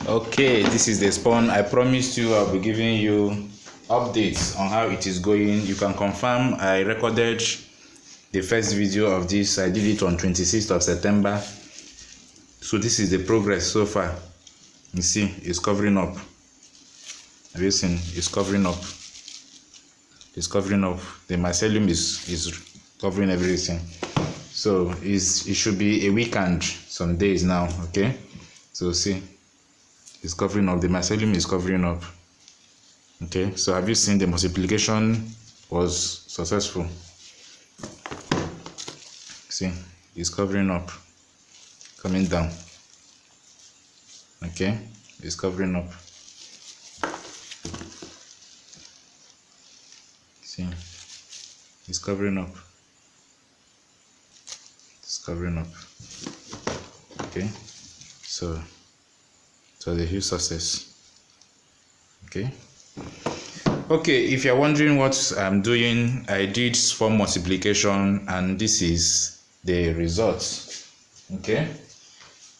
Okay, this is the spawn. I promised you I'll be giving you updates on how it is going. You can confirm I recorded the first video of this. I did it on 26th of September. So this is the progress so far. You see, it's covering up. Have you seen? It's covering up. It's covering up. The mycelium is covering everything. So it should be a week and some days now. Okay, so see, it's covering up. The mycelium is covering up. Okay, so have you seen the multiplication was successful? See, it's covering up, coming down. Okay, it's covering up. See, it's covering up. It's covering up. Okay, so the huge success. Okay, if you're wondering what I'm doing, I did swarm multiplication and this is the result. Okay,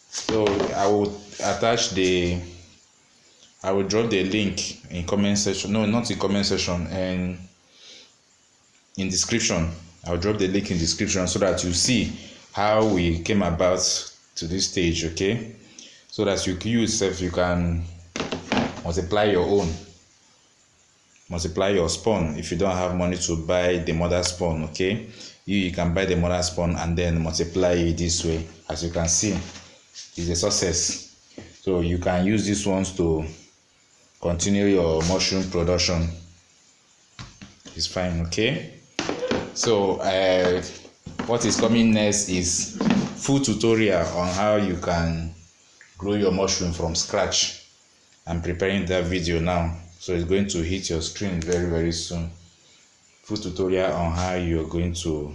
so I will drop the link in comment section. No, not in comment section, and in description. I'll drop the link in description so that you see how we came about to this stage. Okay, so that you can multiply your own. Multiply your spawn if you don't have money to buy the mother spawn. Okay, you can buy the mother spawn and then multiply it this way. As you can see, it's a success. So you can use these ones to continue your mushroom production. It's fine. Okay, so what is coming next is full tutorial on how you can grow your mushroom from scratch. I'm preparing that video now, so it's going to hit your screen very soon. Full tutorial on how you're going to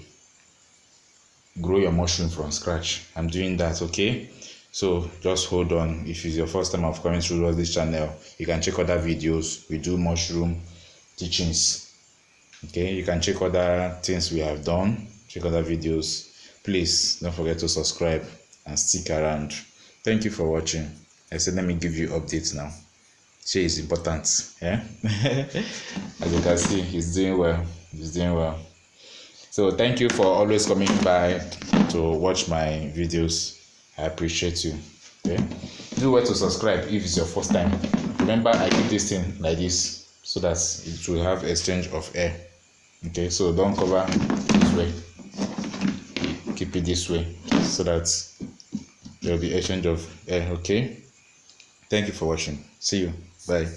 grow your mushroom from scratch. I'm doing that. Okay, so just hold on. If it's your first time of coming through this channel, you can check other videos. We do mushroom teachings. Okay, you can check other things we have done, check other videos. Please don't forget to subscribe and stick around. Thank you for watching. I said let me give you updates now. Share is important. Yeah. As you can see, he's doing well. He's doing well. So thank you for always coming by to watch my videos. I appreciate you. Okay, do well to subscribe if it's your first time. Remember, I keep this thing like this so that it will have exchange of air. Okay, so don't cover this way, keep it this way so that there will be exchange of air. Okay, thank you for watching. See you. Bye.